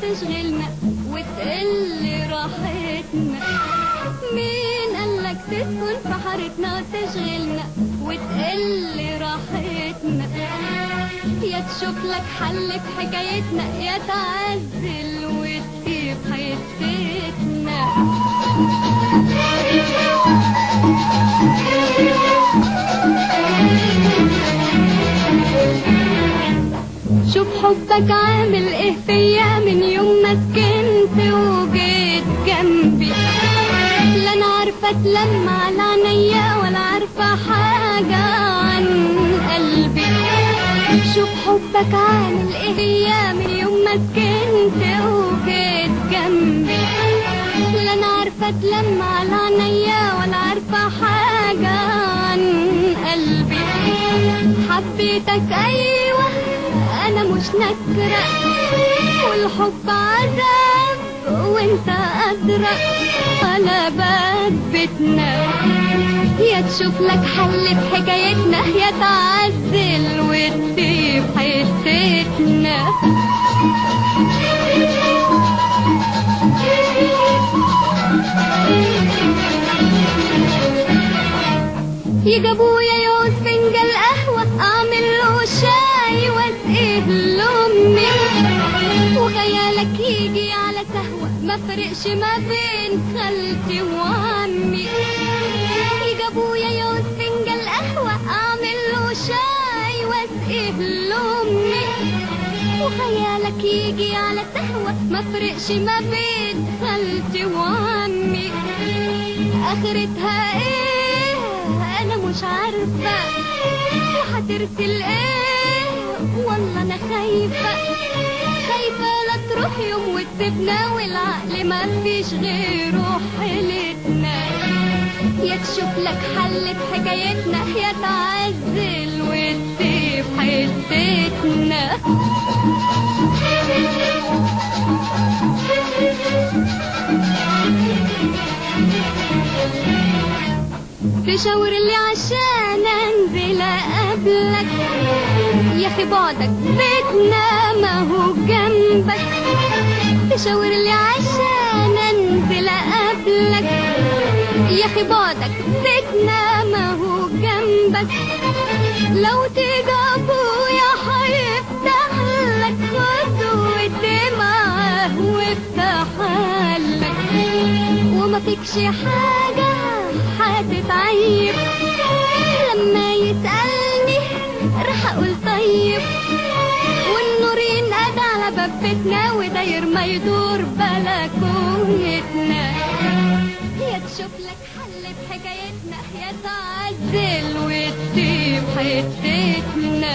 تشغلنا وتقل راحتنا. مين قالك تسكن في حارتنا وتشغلنا وتقل راحتنا؟ يا تشوف لك حل في حكايتنا يا تعزل وتسيب حتتنا. شوف حبك عامل ايه فيا من يوم ما سكنت وجيت جنبي. لا انا عارفه اتلم على عينيا ولا عارفه حاجه عن قلبي. شوف حبك عامل ايه فيا من يوم ما سكنت وجيت جنبي. لا انا عارفه اتلم على عينيا ولا عارفه حاجه عن قلبي. حبيتك ايوه انا مش نكرة، والحب عذاب وانت ادرى على باب بيتنا. يا تشوف لك حل في حكايتنا يا تعزل وتسيب حتتنا. يجي ابويا يعوز فنجان قهوة اعمل له شاي واسقيه لامي، وخيالك يجي على سهوة ما فرقش ما بين خالتي وعمي. يجي ابويا يعوز فنجان قهوة اعمل له شاي واسقيه لامي، وخيالك يجي على سهوة ما فرقش ما بين خالتي وعمي. اخرتها ايه انا مش عارفة، وهترسل ايه والله انا خايفة. خايفة لا تروح يوم وتسيبنا والعقل ما فيش غيره حيلتنا. يا تشوف لك حل في حكايتنا يا تعزل وتسيب حتتنا. تشاور لي عشان انزل اقابلك، يا اخي بعدك بيتنا ما هو جنبك. تشاور لي عشان انزل اقابلك، يا اخي بعدك بيتنا ما هو جنبك. لو تيجي ابويا هيفتح لك خطوة معاه وافتح لك، وما فيكش حاجة هتتعيب. لما يسألني راح اقول طيب، والنور ينقد على باب بيتنا وداير ما يدور بلكونتنا. يا تشوف لك حل في حكايتنا يا تعزل وتسيب حتتنا.